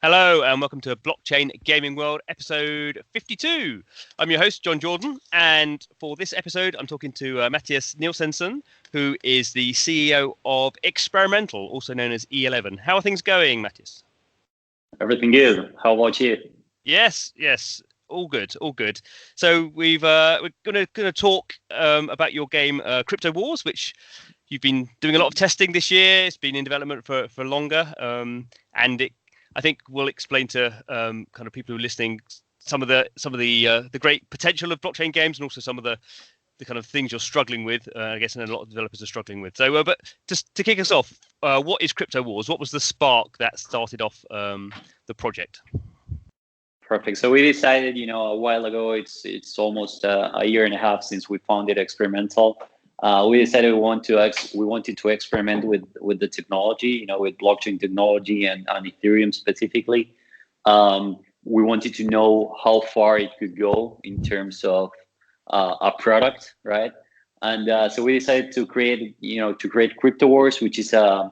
Hello and welcome to Blockchain Gaming World episode 52. I'm your host, John Jordan, and for this episode, I'm talking to Matias Nisenson, who is the CEO of Experimental, also known as E11. How are things going, Matias? Everything good. How about you? Yes, all good, all good. So we're gonna talk about your game CryptoWars, which you've been doing a lot of testing this year. It's been in development for longer, and I think we'll explain to kind of people who are listening some of the great potential of blockchain games and also some of the kind of things you're struggling with. I guess, and a lot of developers are struggling with. So, but just to kick us off, what is CryptoWars? What was the spark that started off the project? Perfect. So we decided, a while ago. It's almost a year and a half since we founded Experimental. We decided we wanted to experiment with the technology, with blockchain technology and Ethereum specifically. We wanted to know how far it could go in terms of a product, right? And so we decided to create CryptoWars, which is a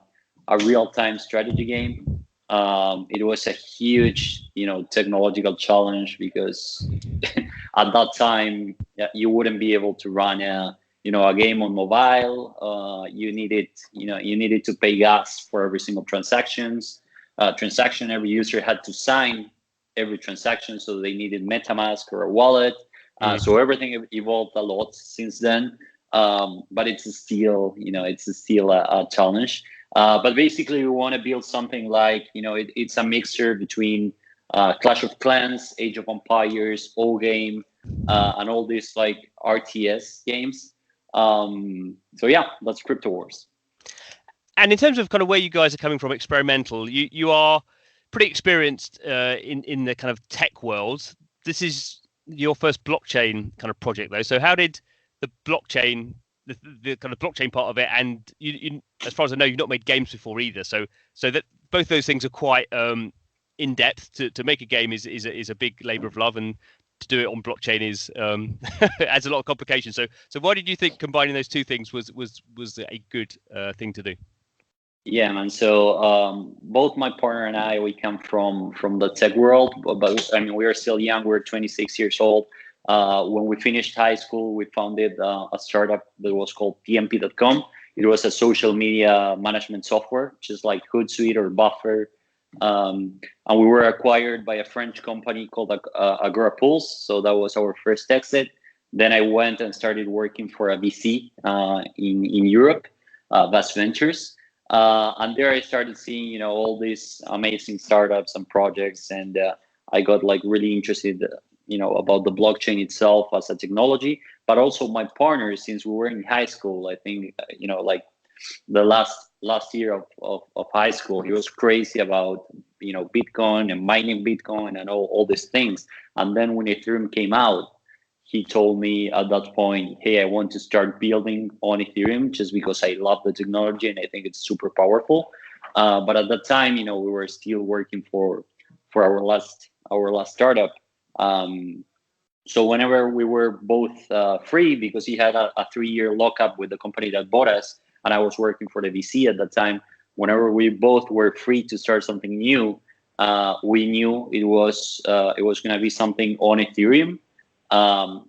real-time strategy game. It was a huge, technological challenge because at that time you wouldn't be able to run a game on mobile. You needed to pay gas for every single transaction. Every user had to sign every transaction, so they needed MetaMask or a wallet. So everything evolved a lot since then, but it's still a challenge. But basically, we want to build something like, it's a mixture between Clash of Clans, Age of Empires, O Game, and all these like RTS games. So yeah, that's CryptoWars. And in terms of kind of where you guys are coming from, Experimental, you are pretty experienced in the kind of tech world. This is your first blockchain kind of project, though. So how did the blockchain, the kind of blockchain part of it, and you, as far as I know, you've not made games before either. So that both those things are quite in depth. To make a game is a big labor of love, and to do it on blockchain is adds a lot of complications. So why did you think combining those two things was a good thing to do? Yeah, man. So both my partner and I, we come from the tech world, but I mean, we are still young. We're 26 years old. When we finished high school, we founded a startup that was called PMP.com. It was a social media management software, just like Hootsuite or Buffer. And we were acquired by a French company called Agorapulse. So that was our first exit. Then I went and started working for a VC in Europe, Vast Ventures. And there I started seeing, all these amazing startups and projects, and I got like really interested, about the blockchain itself as a technology, but also my partner, since we were in high school. I think, like the last year of high school, he was crazy about, Bitcoin and mining Bitcoin and all these things. And then when Ethereum came out, he told me at that point, hey, I want to start building on Ethereum just because I love the technology and I think it's super powerful. But at that time, we were still working for our last startup. So whenever we were both free, because he had a 3-year lockup with the company that bought us, and I was working for the VC at that time, whenever we both were free to start something new, we knew it was going to be something on Ethereum.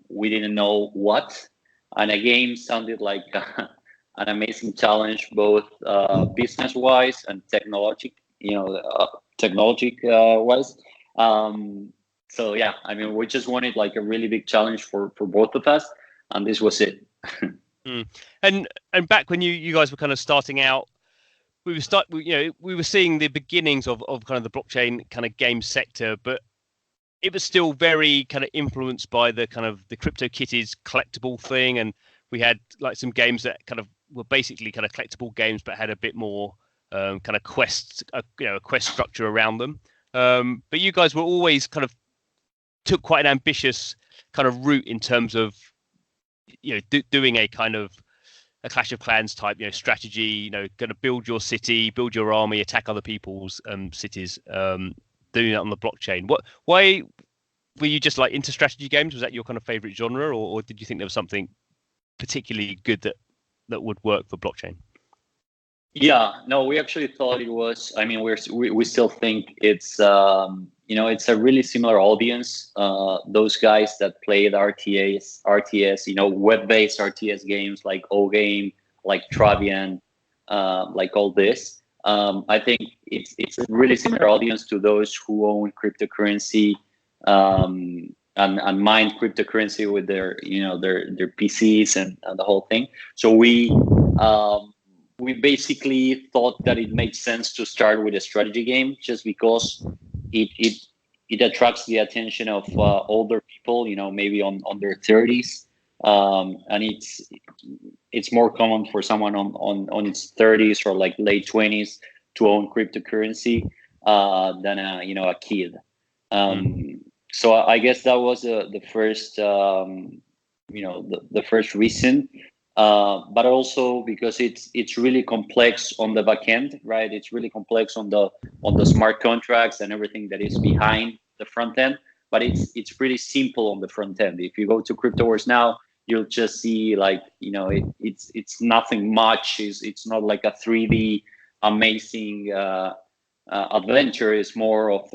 We didn't know what, and a game sounded like an amazing challenge, both business-wise and technology-wise. So yeah, I mean, we just wanted like a really big challenge for both of us, and this was it. And back when you guys were kind of starting out, we were seeing the beginnings of kind of the blockchain kind of game sector, but it was still very kind of influenced by the kind of the CryptoKitties collectible thing, and we had like some games that kind of were basically kind of collectible games, but had a bit more kind of quest structure around them. But you guys were always kind of took quite an ambitious kind of route in terms of doing a kind of a Clash of Clans type strategy. Going to build your city, build your army, attack other people's cities. Doing that on the blockchain. Why were you just like into strategy games? Was that your kind of favorite genre, or did you think there was something particularly good that would work for blockchain? Yeah, no, we actually thought it was. I mean, we still think it's it's a really similar audience. Those guys that played RTS, web-based RTS games like O Game, like Travian, like all this. I think it's a really similar audience to those who own cryptocurrency, and mine cryptocurrency with their PCs and the whole thing. So we basically thought that it made sense to start with a strategy game just because it attracts the attention of older people, maybe on their 30s, and it's more common for someone on its 30s or like late 20s to own cryptocurrency than a kid. So I guess that was the first the first reason. But also because it's really complex on the back end, right? It's really complex on the smart contracts and everything that is behind the front end. But it's pretty simple on the front end. If you go to CryptoWars now, you'll just see like it's nothing much. It's not like a 3D amazing adventure. Is more of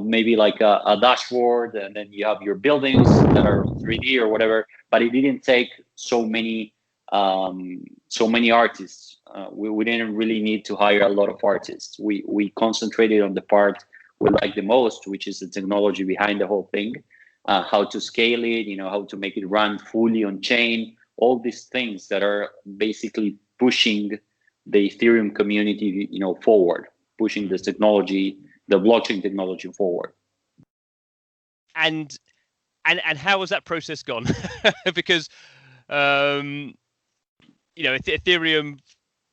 maybe like a dashboard, and then you have your buildings that are 3D or whatever. But it didn't take so many artists. We didn't really need to hire a lot of artists. We concentrated on the part we like the most, which is the technology behind the whole thing, how to scale it, how to make it run fully on chain, all these things that are basically pushing the Ethereum community, forward, pushing this technology, the blockchain technology forward. And how has that process gone? Because Ethereum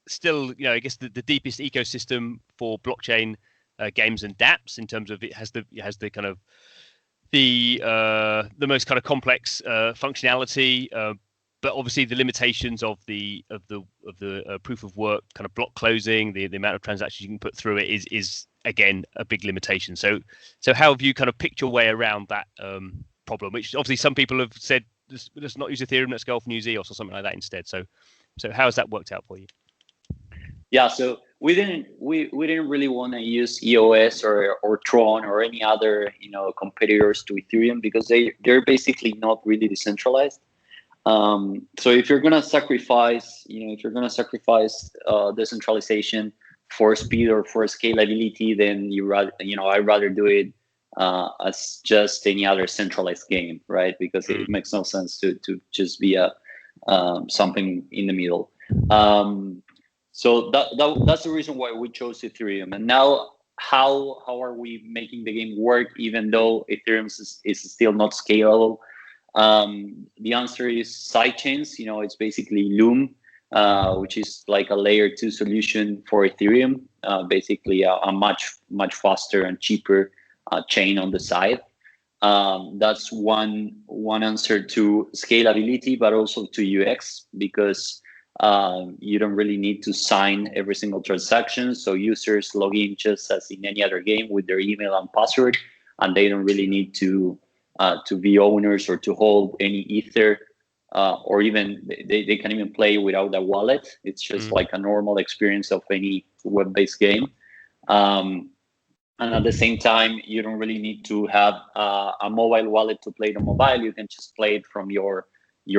still, I guess the deepest ecosystem for blockchain games and dApps in terms of it has the kind of the most kind of complex functionality, but obviously the limitations of the proof of work kind of block closing, the amount of transactions you can put through it is again a big limitation. So how have you kind of picked your way around that problem? Which obviously some people have said, let's not use Ethereum, let's go off New Zeos or something like that instead. So how has that worked out for you? Yeah, so we didn't really want to use EOS or Tron or any other competitors to Ethereum because they're basically not really decentralized. So if you're gonna sacrifice decentralization for speed or for scalability, then I'd rather do it as just any other centralized game, right? Because it makes no sense to just be something in the middle. So that's the reason why we chose Ethereum. And now, how are we making the game work even though Ethereum is still not scalable? The answer is sidechains. It's basically Loom, which is like a layer 2 solution for Ethereum. Basically, a much faster and cheaper chain on the side. That's one answer to scalability, but also to UX, because you don't really need to sign every single transaction. So users log in just as in any other game with their email and password, and they don't really need to be owners or to hold any Ether, or even they can even play without a wallet. It's just like a normal experience of any web-based game. And at the same time, you don't really need to have a mobile wallet to play the mobile. You can just play it from your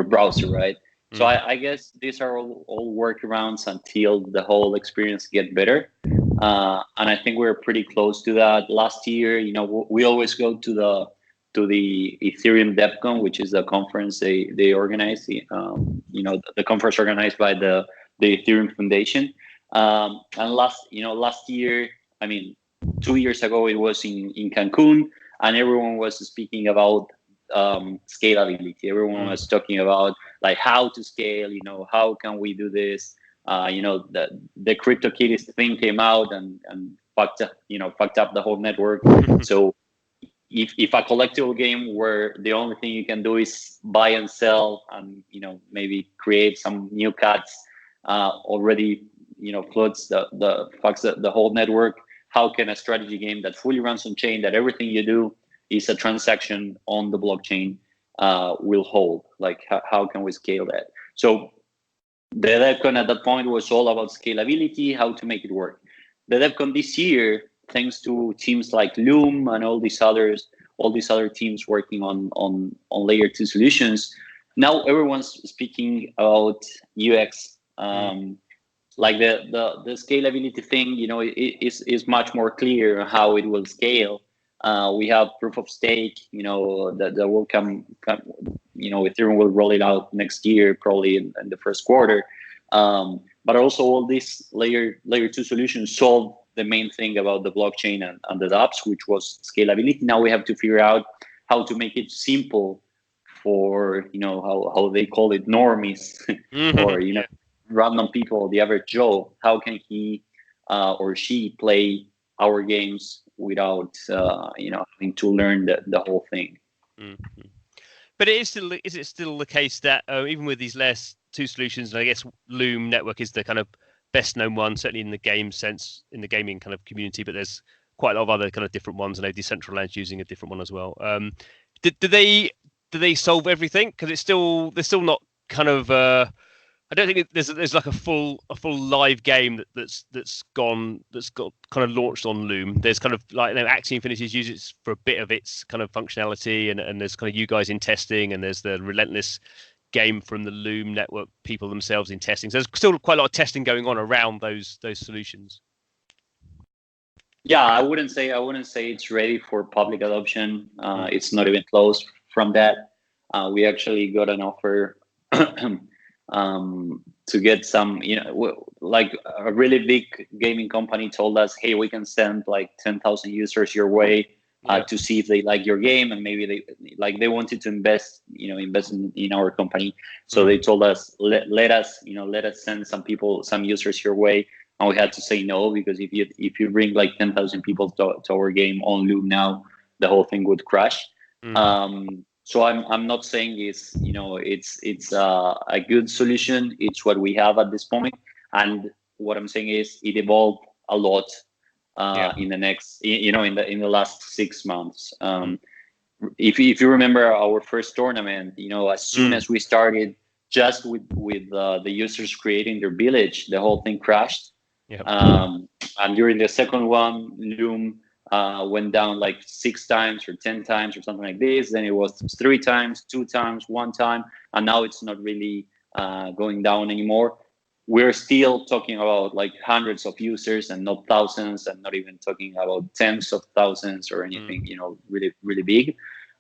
browser, right? So I guess these are all workarounds until the whole experience get better. And I think we're pretty close to that. Last year, we always go to the Ethereum DevCon, which is a conference they organize. The conference organized by the Ethereum Foundation. And last year, 2 years ago, it was in Cancun, and everyone was speaking about scalability. Everyone was talking about like how to scale, how can we do this? The CryptoKitties thing came out and fucked up the whole network. So if a collectible game where the only thing you can do is buy and sell and maybe create some new cards, already floods the whole network, how can a strategy game that fully runs on chain, that everything you do is a transaction on the blockchain, will hold? Like how can we scale that? So The DevCon at that point was all about scalability, how to make it work. The DevCon this year, thanks to teams like Loom and all these other teams working on layer 2 solutions, now everyone's speaking about UX. Like the scalability thing, is much more clear how it will scale. We have proof of stake, that will come, Ethereum will roll it out next year, probably in the first quarter. But also all these layer 2 solutions solve the main thing about the blockchain and the dApps, which was scalability. Now we have to figure out how to make it simple for, how they call it, normies, or, random people, the average Joe. How can he or she play our games without having to learn the whole thing? But is it still the case that even with these less 2 solutions, and I guess Loom Network is the kind of best known one, certainly in the game sense, in the gaming kind of community, but there's quite a lot of other kind of different ones. I know Decentraland's using a different one as well. Do they solve everything? Because they're still not kind of I don't think there's like a full live game that's got kind of launched on Loom. There's kind of like, Axie Infinity's used it for a bit of its kind of functionality, and there's kind of you guys in testing, and there's the Relentless game from the Loom network people themselves in testing. So there's still quite a lot of testing going on around those solutions. Yeah, I wouldn't say it's ready for public adoption. It's not even close from that. We actually got an offer to get some, like a really big gaming company told us, hey, we can send like 10,000 users your way to see if they like your game, and maybe they wanted to invest in our company. So they told us, let us send some users your way. And we had to say no, because if you bring like 10,000 people to our game on Loom now, the whole thing would crash. So I'm not saying it's a good solution. It's what we have at this point, and what I'm saying is it evolved a lot in the next, in the last 6 months. If you remember our first tournament, as soon as we started, just with the users creating their village, the whole thing crashed. And during the second one, Loom went down like 6 times or 10 times or something like this. Then it was 3 times, 2 times, 1 time, and now it's not really going down anymore. We're still talking about like hundreds of users and not thousands, and not even talking about tens of thousands or anything, really, really big.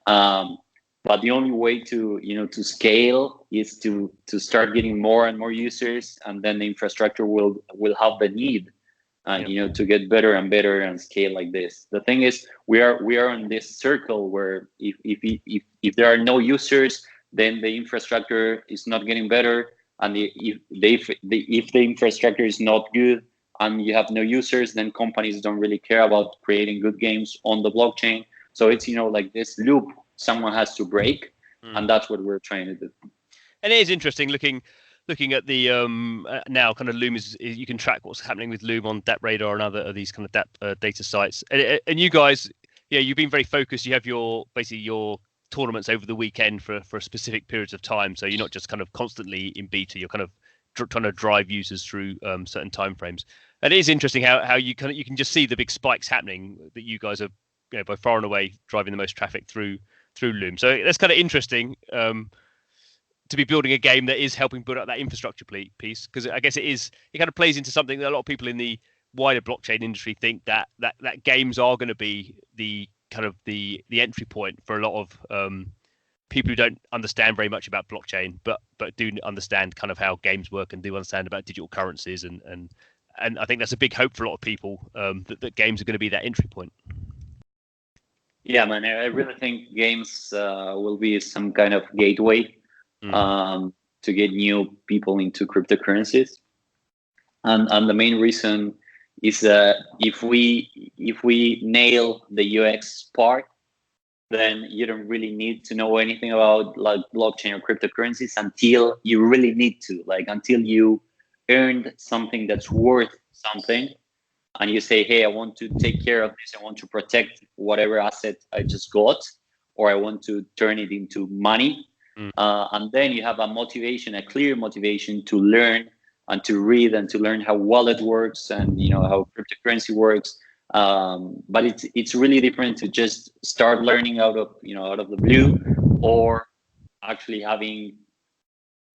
But the only way to scale is to start getting more and more users, and then the infrastructure will have the need to get better and better and scale like this. The thing is, we are in this circle where if there are no users, then the infrastructure is not getting better, and if the infrastructure is not good and you have no users, then companies don't really care about creating good games on the blockchain. So it's like this loop someone has to break, and that's what we're trying to do. And it is interesting looking at the now kind of Loom is you can track what's happening with Loom on DappRadar and other of these kind of DApp data sites. And you guys, you've been very focused. You have your tournaments over the weekend for specific periods of time. So you're not just kind of constantly in beta. You're kind of trying to drive users through certain timeframes. And it is interesting how you can just see the big spikes happening, that you guys are by far and away driving the most traffic through Loom. So that's kind of interesting. To be building a game that is helping build up that infrastructure piece, because I guess it kind of plays into something that a lot of people in the wider blockchain industry think that games are going to be the kind of the entry point for a lot of people who don't understand very much about blockchain, but do understand kind of how games work and do understand about digital currencies, and I think that's a big hope for a lot of people, that games are going to be that entry point. Yeah, man, I really think games will be some kind of gateway to get new people into cryptocurrencies, and the main reason is that if we nail the UX part, then you don't really need to know anything about like blockchain or cryptocurrencies until you really need to, until you earned something that's worth something, and you say, hey, I want to take care of this, I want to protect whatever asset I just got, or I want to turn it into money. And then you have a clear motivation to learn and to read and to learn how wallet works and how cryptocurrency works. But it's really different to just start learning out of the blue, or actually having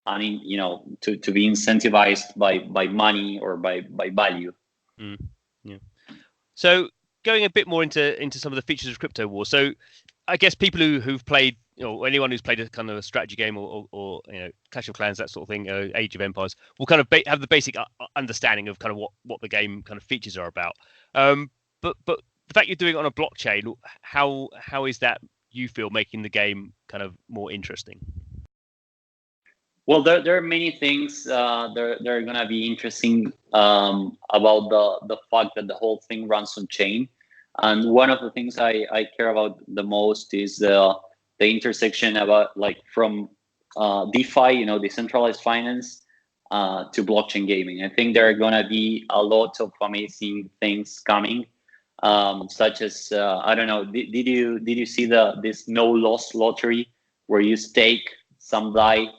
to be incentivized by money or by value. Yeah. So going a bit more into some of the features of CryptoWars. So I guess people who've played, anyone who's played a kind of a strategy game or Clash of Clans, that sort of thing, Age of Empires, will kind of have the basic understanding of kind of what the game kind of features are about. But the fact you're doing it on a blockchain, how is that, you feel, making the game kind of more interesting? Well, there are many things that are going to be interesting about the fact that the whole thing runs on chain. And one of the things I care about the most is the intersection about from DeFi, decentralized finance, to blockchain gaming. I think there are going to be a lot of amazing things coming, such as I don't know. Did you see this no loss lottery where you stake some DAI?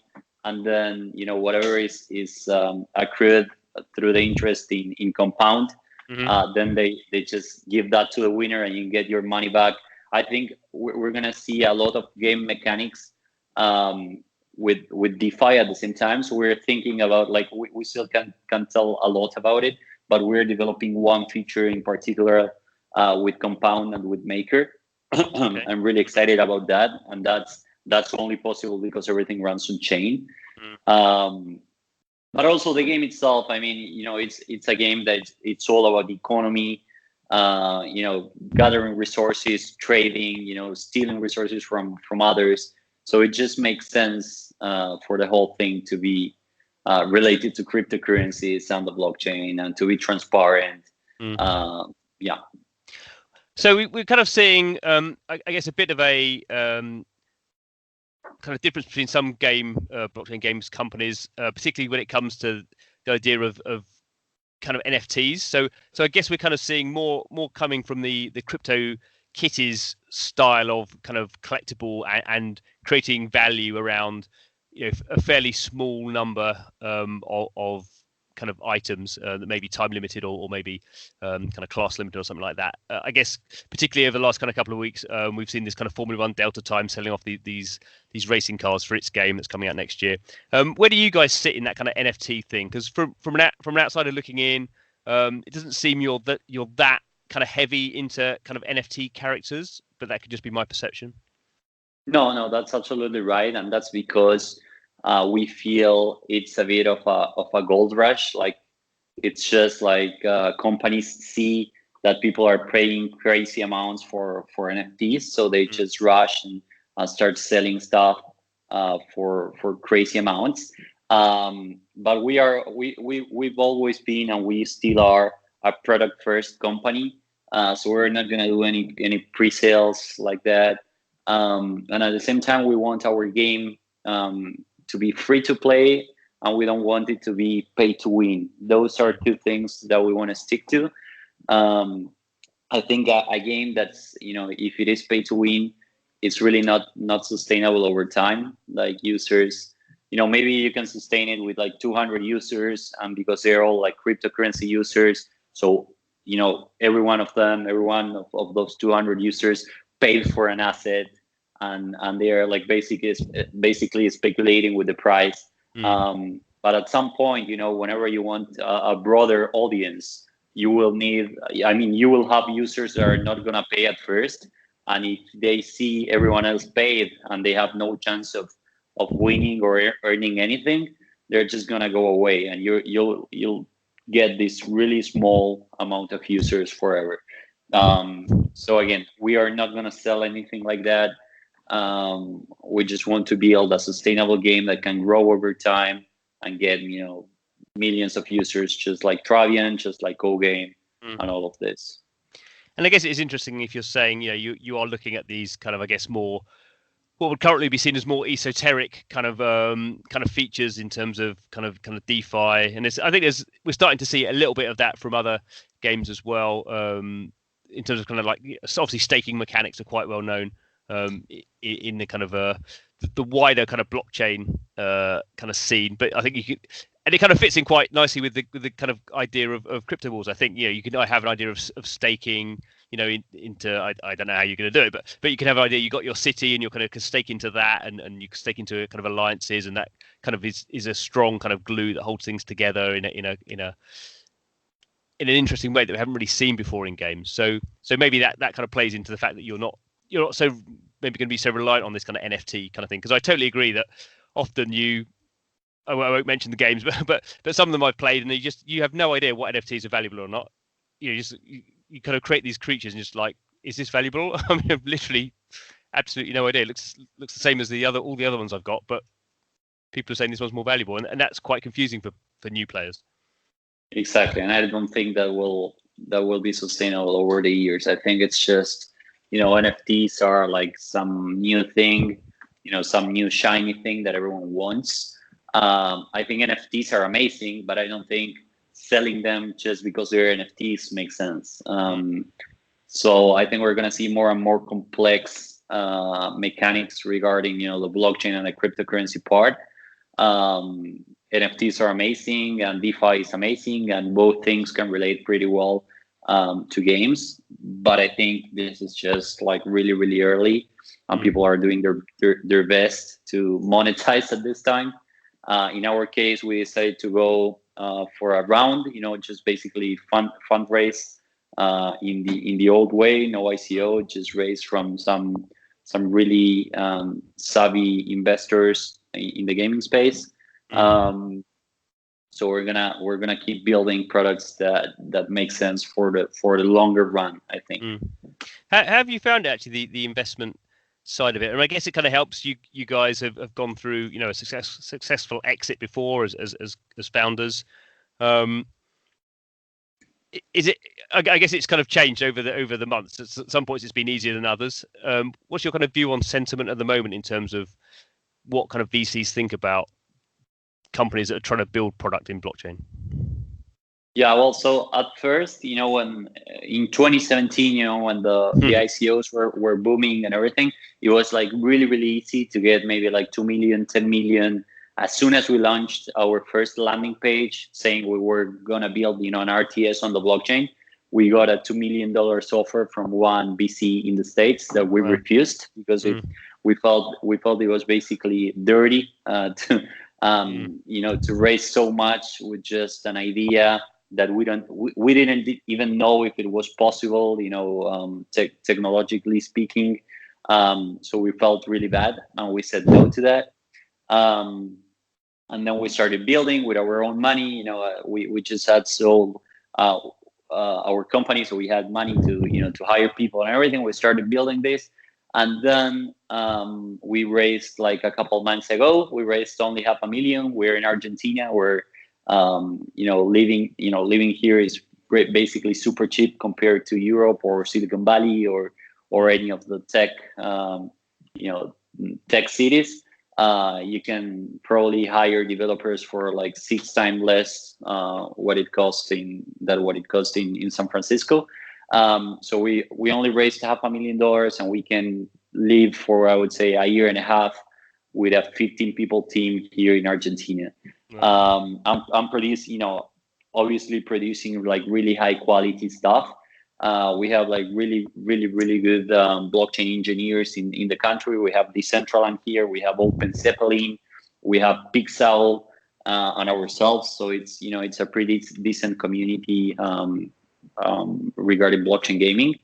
And then whatever is accrued through the interest in compound, then they just give that to the winner and you get your money back. I think we're gonna see a lot of game mechanics with DeFi at the same time. So we're thinking about we still can't tell a lot about it, but we're developing one feature in particular with compound and with Maker. Okay. I'm really excited about that, and that's only possible because everything runs on chain. But also the game itself, I mean, it's a game that it's all about economy, gathering resources, trading, stealing resources from others. So it just makes sense for the whole thing to be related to cryptocurrencies and the blockchain, and to be transparent. Yeah. So we're kind of seeing, I guess, a bit of a kind of difference between some blockchain games companies, particularly when it comes to the idea of kind of NFTs. So I guess we're kind of seeing more coming from the crypto kitties style of kind of collectible and creating value around a fairly small number of kind of items that may be time limited or maybe kind of class limited or something like that. I guess particularly over the last kind of couple of weeks, we've seen this kind of Formula One Delta Time selling off these racing cars for its game that's coming out next year. Where do you guys sit in that kind of NFT thing? Because from an outsider looking in, it doesn't seem you're that kind of heavy into kind of NFT characters, but that could just be my perception. No, that's absolutely right, and that's because we feel it's a bit of a gold rush. Like, it's just companies see that people are paying crazy amounts for NFTs, so they just rush and start selling stuff for crazy amounts. But we've always been, and we still are, a product first company. So we're not gonna do any pre-sales like that. And at the same time, we want our game to be free to play, and we don't want it to be pay to win. Those are two things that we want to stick to. I think a game that's, if it is pay to win, it's really not sustainable over time. Like, users, maybe you can sustain it with 200 users, and because they're all cryptocurrency users, so every one of those 200 users paid for an asset, and they are basically speculating with the price. But at some point, whenever you want a broader audience, you will have users that are not gonna pay at first, and if they see everyone else paid and they have no chance of winning or earning anything, they're just gonna go away, and you'll get this really small amount of users forever. So again, we are not gonna sell anything like that. We just want to build a sustainable game that can grow over time and get millions of users, just like Travian, just like GoGame, and all of this. And I guess it is interesting if you're saying you are looking at these kind of, I guess, more what would currently be seen as more esoteric kind of features in terms of kind of DeFi, and I think we're starting to see a little bit of that from other games as well. In terms of kind of obviously staking mechanics are quite well known in the kind of the wider kind of blockchain kind of scene. But I think you could, and it kind of fits in quite nicely with the kind of idea of CryptoWars. I think you can have an idea of staking, into I don't know how you're going to do it, but you can have an idea. You got your city, and you're kind of stake into that, and you can stake into kind of alliances, and that kind of is a strong kind of glue that holds things together in an interesting way that we haven't really seen before in games. So maybe that kind of plays into the fact that you're not so maybe going to be so reliant on this kind of NFT kind of thing. Because I totally agree that often I won't mention the games, but some of them I've played, and you have no idea what NFTs are valuable or not. You kind of create these creatures and just like, is this valuable? I mean, I've literally absolutely no idea. It looks the same as all the other ones I've got, but people are saying this one's more valuable, and that's quite confusing for new players. Exactly, and I don't think that will be sustainable over the years. I think it's just, NFTs are like some new thing, some new shiny thing that everyone wants. I think NFTs are amazing, but I don't think selling them just because they're NFTs makes sense. So I think we're going to see more and more complex mechanics regarding, the blockchain and the cryptocurrency part. NFTs are amazing, and DeFi is amazing, and both things can relate pretty well to games. But I think this is just like really, really early, and people are doing their best to monetize at this time. In our case, we decided to go for a round, just basically fundraise in the old way, no ICO, just raise from some really savvy investors in the gaming space. So we're gonna keep building products that make sense for the longer run, I think. How have you found actually the investment side of it? And I guess it kind of helps you guys have gone through a successful exit before as founders. Is it? I guess it's kind of changed over the months. At some points, it's been easier than others. What's your kind of view on sentiment at the moment in terms of what kind of VCs think about companies that are trying to build product in blockchain? Yeah, well, so at first, when in 2017, when the ICOs were booming and everything, it was like really, really easy to get maybe like 2 million, 10 million. As soon as we launched our first landing page saying we were going to build, an RTS on the blockchain, we got a $2 million offer from one VC in the States that we refused because we felt it was basically dirty to raise so much with just an idea that we didn't even know if it was possible, technologically speaking. So we felt really bad, and we said no to that. And then we started building with our own money. We just had sold our company, so we had money to hire people and everything. We started building this, and then we raised like a couple months ago. We raised only $500,000. We're in Argentina. We're living here is basically super cheap compared to Europe or Silicon Valley or any of the tech cities. You can probably hire developers for like 6 times less what it costs in San Francisco. So we only raised $500,000, and we can live for, I would say, a year and a half with a 15 people team here in Argentina. Right. I'm producing, obviously producing like really high quality stuff. We have like really, really, really good blockchain engineers in the country. We have Decentraland here. We have Open Zeppelin. We have Pixel on ourselves. So it's a pretty decent community regarding blockchain gaming.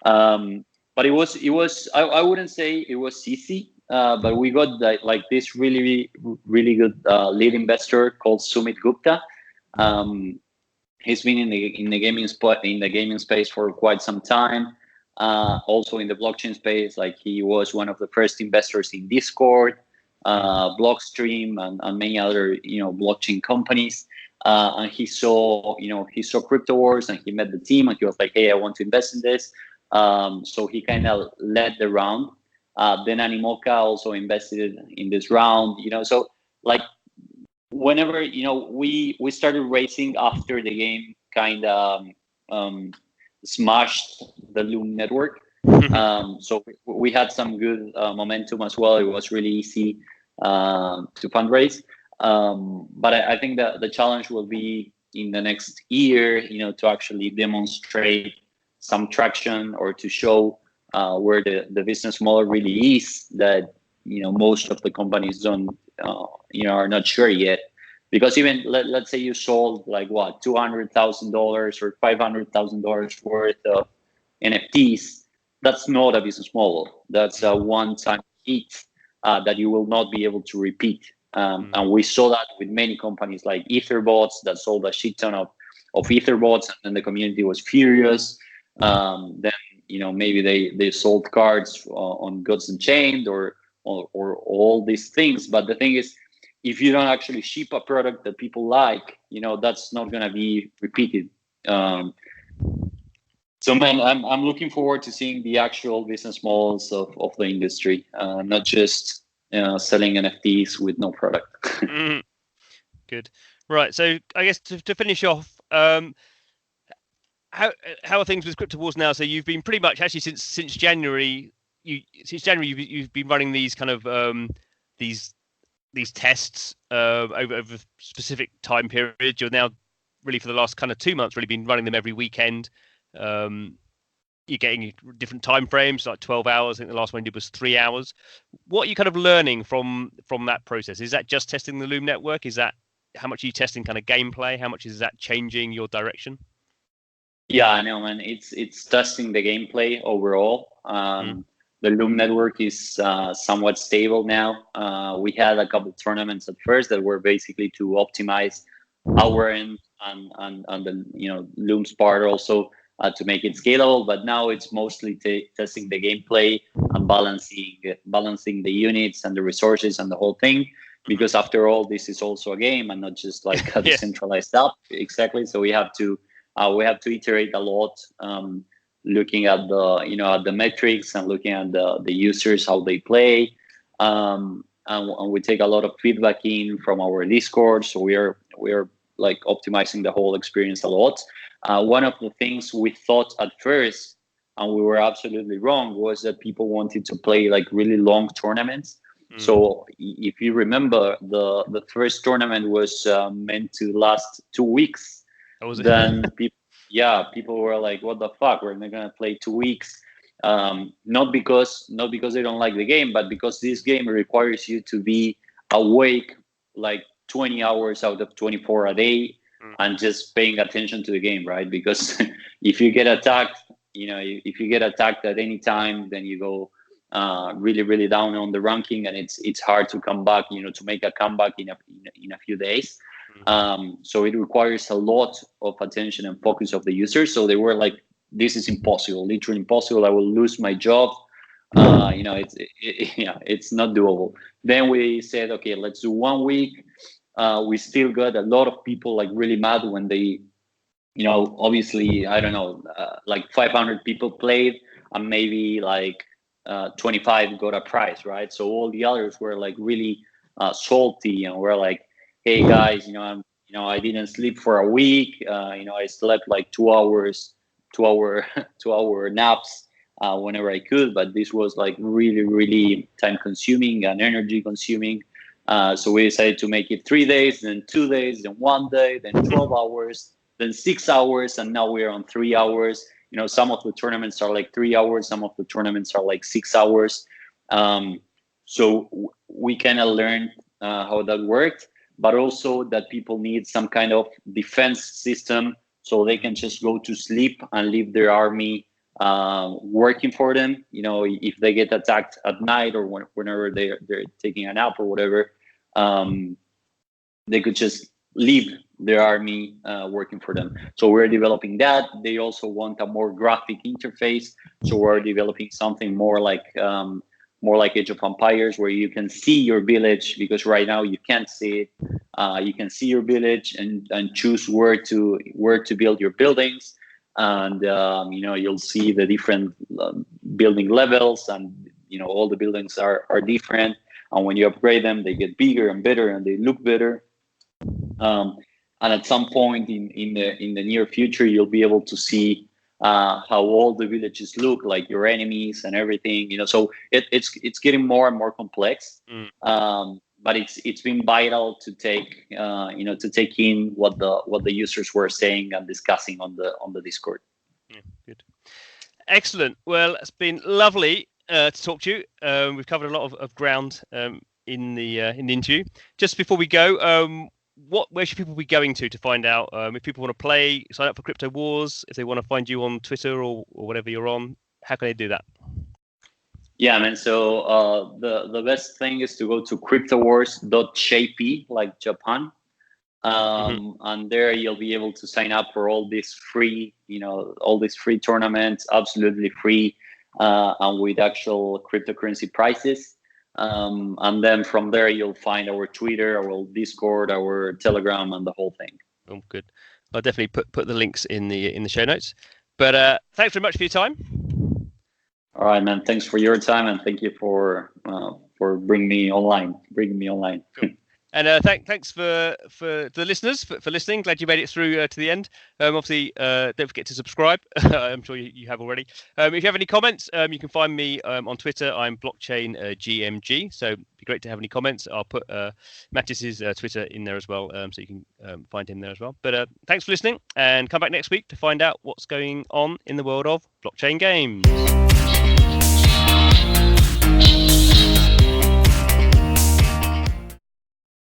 But it was I wouldn't say it was easy. But we got like this really, really good lead investor called Sumit Gupta. He's been in the gaming space for quite some time. Also in the blockchain space, like he was one of the first investors in Discord, Blockstream, and many other blockchain companies. And he saw CryptoWars, and he met the team, and he was like, "Hey, I want to invest in this." So he kind of led the round. Then Animoca also invested in this round. So like whenever we started racing after the game kind of smashed the Loom network. So we had some good momentum as well. It was really easy to fundraise. But I think that the challenge will be in the next year, to actually demonstrate some traction or to show where the business model really is, that most of the companies don't are not sure yet. Because even let's say you sold like what, $200,000 or $500,000 worth of NFTs, that's not a business model. That's a one-time hit that you will not be able to repeat. And we saw that with many companies like Etherbots that sold a shit ton of Etherbots, and then the community was furious. Then maybe they sold cards on Gods Unchained or all these things. But the thing is, if you don't actually ship a product that people like, that's not going to be repeated. So man, I'm looking forward to seeing the actual business models of the industry, not just selling NFTs with no product. Good. Right. So I guess to finish off, how are things with CryptoWars now? So you've been pretty much actually since January. You've been running these kind of these tests over specific time periods. You're now really for the last kind of 2 months really been running them every weekend. You're getting different time frames, like 12 hours. I think the last one you did was 3 hours. What are you kind of learning from that process? Is that just testing the Loom network? Is that how much are you testing kind of gameplay? How much is that changing your direction? Yeah, I know, man. It's testing the gameplay overall. The Loom network is somewhat stable now. We had a couple tournaments at first that were basically to optimize our end and the Loom's part also to make it scalable. But now it's mostly testing the gameplay and balancing the units and the resources and the whole thing. Because after all, this is also a game and not just like a decentralized app. Exactly. So we have to iterate a lot. Looking at the metrics and looking at the users, how they play, and we take a lot of feedback in from our Discord. So we are like optimizing the whole experience a lot. One of the things we thought at first, and we were absolutely wrong, was that people wanted to play like really long tournaments. So if you remember, the first tournament was meant to last 2 weeks. Then people were like, what the fuck, we're not gonna play 2 weeks. Not because they don't like the game, but because this game requires you to be awake like 20 hours out of 24 a day and just paying attention to the game, right? Because if you get attacked, if you get attacked at any time, then you go really, really down on the ranking, and it's hard to come back, to make a comeback in a few days. So it requires a lot of attention and focus of the users. So they were like, this is impossible, literally impossible. I will lose my job. It's not doable. Then we said, okay, let's do 1 week. We still got a lot of people like really mad when they, obviously, I don't know, like 500 people played and maybe like 25 got a prize, right? So all the others were like really salty and were like, hey guys, I didn't sleep for a week. I slept like 2 hours, 2 hour naps whenever I could, but this was like really, really time consuming and energy consuming. So we decided to make it 3 days, then 2 days, then 1 day, then 12 hours, then 6 hours, and now we're on 3 hours. Some of the tournaments are like 3 hours, some of the tournaments are like 6 hours. So we kind of learned how that worked, but also that people need some kind of defense system so they can just go to sleep and leave their army working for them. If they get attacked at night or whenever they're taking a nap or whatever, they could just leave their army working for them. So we're developing that. They also want a more graphic interface, so we're developing something more like Age of Empires, where you can see your village, because right now you can't see it. You can see your village and choose where to build your buildings, and you'll see the different building levels, and all the buildings are different, and when you upgrade them, they get bigger and better and they look better. And at some point in the near future, you'll be able to see how all the villages look, like your enemies and everything. So it's getting more and more complex. But it's been vital to take to take in what the users were saying and discussing on the Discord. Yeah, good. Excellent. Well, it's been lovely to talk to you. We've covered a lot of ground in the interview. Just before we go, where should people be going to find out if people want to play, sign up for CryptoWars, if they want to find you on Twitter or whatever you're on? How can they do that? Yeah, man. So the best thing is to go to CryptoWars.jp, like Japan. And there you'll be able to sign up for all these free tournaments, absolutely free, and with actual cryptocurrency prices. And then from there you'll find our Twitter, our Discord, our Telegram, and the whole thing. Oh, good. I'll definitely put the links in the show notes. But thanks very much for your time. All right, man. Thanks for your time, and thank you for bringing me online. Cool. And thanks for the listeners for listening. Glad you made it through to the end. Obviously, don't forget to subscribe. I'm sure you have already. If you have any comments, you can find me on Twitter. I'm blockchain GMG. So it'd be great to have any comments. I'll put Matias's Twitter in there as well, so you can find him there as well. But thanks for listening, and come back next week to find out what's going on in the world of blockchain games.